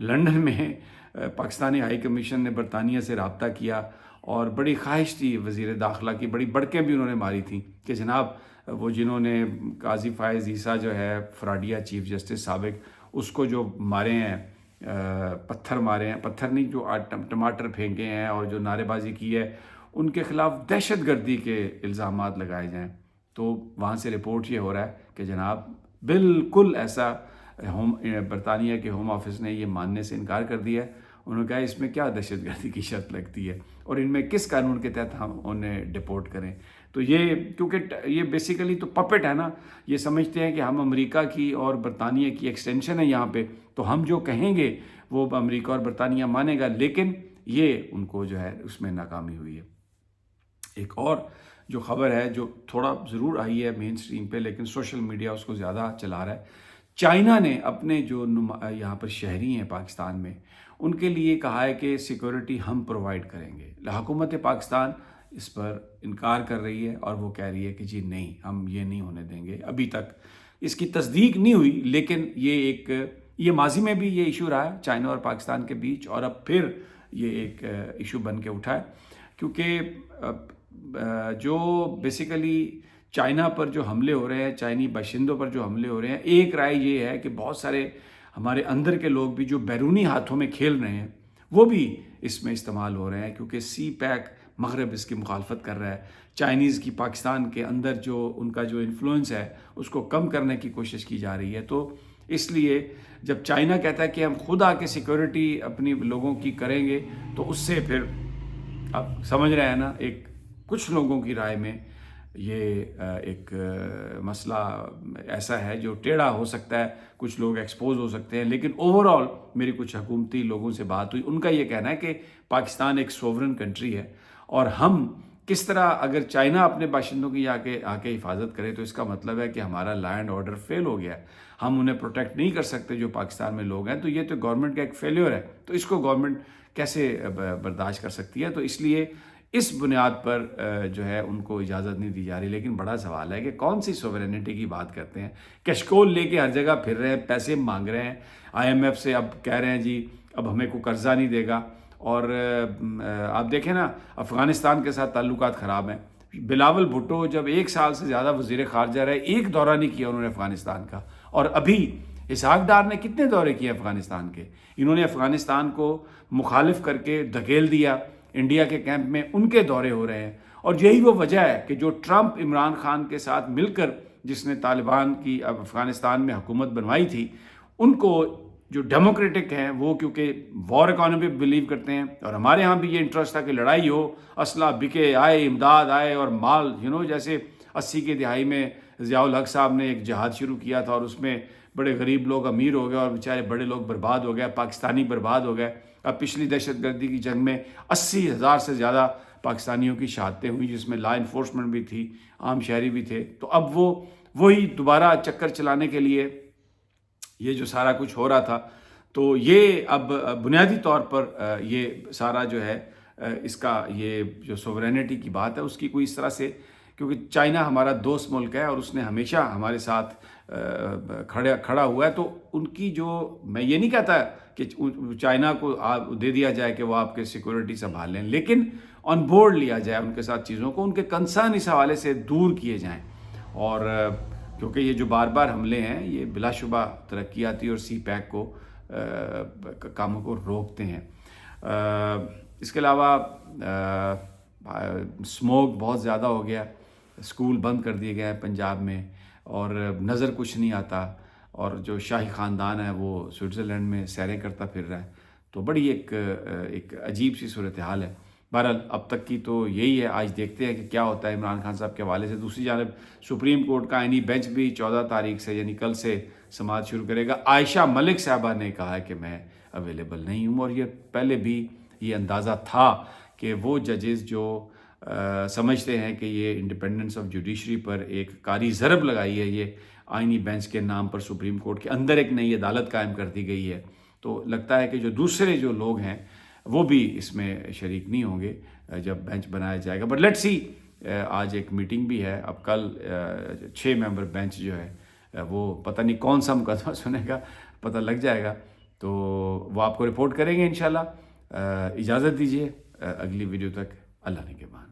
London میں Pakistani high commission نے برطانیہ سے رابطہ کیا اور بڑی خواہش تھی وزیر داخلہ کی، بڑی بڑکیں بھی انہوں نے ماری تھیں کہ جناب وہ جنہوں نے قاضی فائز عیسیٰ جو ہے فراڈیا چیف جسٹس سابق، اس کو جو مارے ہیں، پتھر مارے ہیں، پتھر نہیں، جو ٹماٹر پھینکے ہیں اور جو نعرے بازی کی ہے، ان کے خلاف دہشت گردی کے الزامات لگائے جائیں۔ تو وہاں سے رپورٹ یہ ہو رہا ہے کہ جناب بالکل ایسا برطانیہ کے ہوم آفس نے یہ ماننے سے انکار کر دیا ہے۔ انہوں نے کہا اس میں کیا دہشت گردی کی شرط لگتی ہے اور ان میں کس قانون کے تحت ہم انہیں ڈپورٹ کریں۔ تو یہ کیونکہ یہ بیسیکلی تو پپٹ ہے نا، یہ سمجھتے ہیں کہ ہم امریکہ کی اور برطانیہ کی ایکسٹینشن ہے یہاں پہ، تو ہم جو کہیں گے وہ امریکہ اور برطانیہ مانے گا، لیکن یہ ان کو جو ہے اس میں ناکامی ہوئی ہے۔ ایک اور جو خبر ہے جو تھوڑا ضرور آئی ہے مین سٹریم پہ، لیکن سوشل میڈیا اس کو زیادہ چلا رہا ہے، چائنا نے اپنے جو یہاں پر شہری ہیں پاکستان میں، ان کے لیے کہا ہے کہ سیکورٹی ہم پرووائڈ کریں گے۔ حکومت پاکستان اس پر انکار کر رہی ہے اور وہ کہہ رہی ہے کہ جی نہیں، ہم یہ نہیں ہونے دیں گے۔ ابھی تک اس کی تصدیق نہیں ہوئی، لیکن یہ ماضی میں بھی یہ ایشو رہا ہے چائنا اور پاکستان کے بیچ، اور اب پھر یہ ایک ایشو بن کے اٹھا ہے، کیونکہ جو بیسیکلی چائنا پر جو حملے ہو رہے ہیں، چائنی باشندوں پر جو حملے ہو رہے ہیں، ایک رائے یہ ہے کہ بہت سارے ہمارے اندر کے لوگ بھی جو بیرونی ہاتھوں میں کھیل رہے ہیں وہ بھی اس میں استعمال ہو رہے ہیں، کیونکہ سی پیک مغرب اس کی مخالفت کر رہا ہے، چائنیز کی پاکستان کے اندر جو ان کا جو انفلوئنس ہے اس کو کم کرنے کی کوشش کی جا رہی ہے۔ تو اس لیے جب چائنا کہتا ہے کہ ہم خود آ کے سیکورٹی اپنی لوگوں کی کریں گے، تو اس سے پھر اب سمجھ رہے ہیں نا، ایک کچھ لوگوں کی رائے میں یہ ایک مسئلہ ایسا ہے جو ٹیڑھا ہو سکتا ہے، کچھ لوگ ایکسپوز ہو سکتے ہیں، لیکن اوورآل میری کچھ حکومتی لوگوں سے بات ہوئی، ان کا یہ کہنا ہے کہ پاکستان ایک سوورن کنٹری ہے، اور ہم کس طرح اگر چائنا اپنے باشندوں کی آ کے حفاظت کرے تو اس کا مطلب ہے کہ ہمارا لا اینڈ آرڈر فیل ہو گیا ہے، ہم انہیں پروٹیکٹ نہیں کر سکتے جو پاکستان میں لوگ ہیں، تو یہ تو گورنمنٹ کا ایک فیلیور ہے، تو اس کو گورنمنٹ کیسے برداشت کر سکتی ہے؟ تو اس لیے اس بنیاد پر جو ہے ان کو اجازت نہیں دی جا رہی۔ لیکن بڑا سوال ہے کہ کون سی سوورینٹی کی بات کرتے ہیں؟ کشکول لے کے ہر جگہ پھر رہے ہیں، پیسے مانگ رہے ہیں آئی ایم ایف سے، اب کہہ رہے ہیں جی اب ہمیں کوئی قرضہ نہیں دے گا، اور آپ دیکھیں نا افغانستان کے ساتھ تعلقات خراب ہیں۔ بلاول بھٹو جب 1 سال سے زیادہ وزیر خارجہ رہے، ایک دورہ نہیں کیا انہوں نے افغانستان کا، اور ابھی اسحاق ڈار نے کتنے دورے کیے افغانستان کے؟ انہوں نے افغانستان کو مخالف کر کے دھکیل دیا انڈیا کے کیمپ میں، ان کے دورے ہو رہے ہیں، اور یہی وہ وجہ ہے کہ جو ٹرمپ عمران خان کے ساتھ مل کر جس نے طالبان کی افغانستان میں حکومت بنوائی تھی، ان کو جو ڈیموکریٹک ہیں وہ کیونکہ وار اکانومی بلیو کرتے ہیں، اور ہمارے ہاں بھی یہ انٹرسٹ تھا کہ لڑائی ہو، اسلحہ بکے، آئے امداد آئے اور مال، جیسے 80 کی دہائی میں ضیاء الحق صاحب نے ایک جہاد شروع کیا تھا اور اس میں بڑے غریب لوگ امیر ہو گئے اور بیچارے بڑے لوگ برباد ہو گئے، پاکستانی برباد ہو گئے۔ اب پچھلی دہشت گردی کی جنگ میں 80,000 سے زیادہ پاکستانیوں کی شہادتیں ہوئیں، جس میں لا انفورسمنٹ بھی تھی، عام شہری بھی تھے۔ تو اب وہی دوبارہ چکر چلانے کے لیے یہ جو سارا کچھ ہو رہا تھا، تو یہ اب بنیادی طور پر یہ سارا جو ہے اس کا یہ جو سوورینٹی کی بات ہے اس کی کوئی اس طرح سے، کیونکہ چائنا ہمارا دوست ملک ہے اور اس نے ہمیشہ ہمارے ساتھ کھڑا ہوا ہے، تو ان کی جو، میں یہ نہیں کہتا کہ چائنا کو دے دیا جائے کہ وہ آپ کے سیکورٹی سنبھال لیں، لیکن آن بورڈ لیا جائے ان کے ساتھ چیزوں کو، ان کے کنسرن اس حوالے سے دور کیے جائیں، اور کیونکہ یہ جو بار بار حملے ہیں یہ بلا شبہ ترقیاتی اور سی پیک کو کاموں کو روکتے ہیں۔ اس کے علاوہ اسموک بہت زیادہ ہو گیا، اسکول بند کر دیے گئے ہیں پنجاب میں، اور نظر کچھ نہیں آتا، اور جو شاہی خاندان ہے وہ سوئٹزرلینڈ میں سیریں کرتا پھر رہا ہے، تو بڑی ایک عجیب سی صورتحال ہے۔ بہرحال اب تک کی تو یہی ہے، آج دیکھتے ہیں کہ کیا ہوتا ہے عمران خان صاحب کے حوالے سے۔ دوسری جانب سپریم کورٹ کا آئینی بینچ بھی 14 تاریخ سے یعنی کل سے سماعت شروع کرے گا۔ عائشہ ملک صاحبہ نے کہا ہے کہ میں اویلیبل نہیں ہوں، اور یہ پہلے بھی یہ اندازہ تھا کہ وہ ججز جو سمجھتے ہیں کہ یہ انڈیپینڈنس آف جوڈیشری پر ایک کاری ضرب لگائی ہے، یہ آئینی بینچ کے نام پر سپریم کورٹ کے اندر ایک نئی عدالت قائم کر دی گئی ہے، تو لگتا ہے کہ جو دوسرے جو لوگ ہیں وہ بھی اس میں شریک نہیں ہوں گے جب بینچ بنایا جائے گا۔ بٹ لیٹس سی، آج ایک میٹنگ بھی ہے، اب کل 6 ممبر بینچ جو ہے وہ پتہ نہیں کون سا مقدمہ سنے گا، پتہ لگ جائے گا۔ تو وہ آپ کو رپورٹ کریں گے انشاءاللہ۔ اجازت دیجیے اگلی ویڈیو تک، اللہ نگہبان۔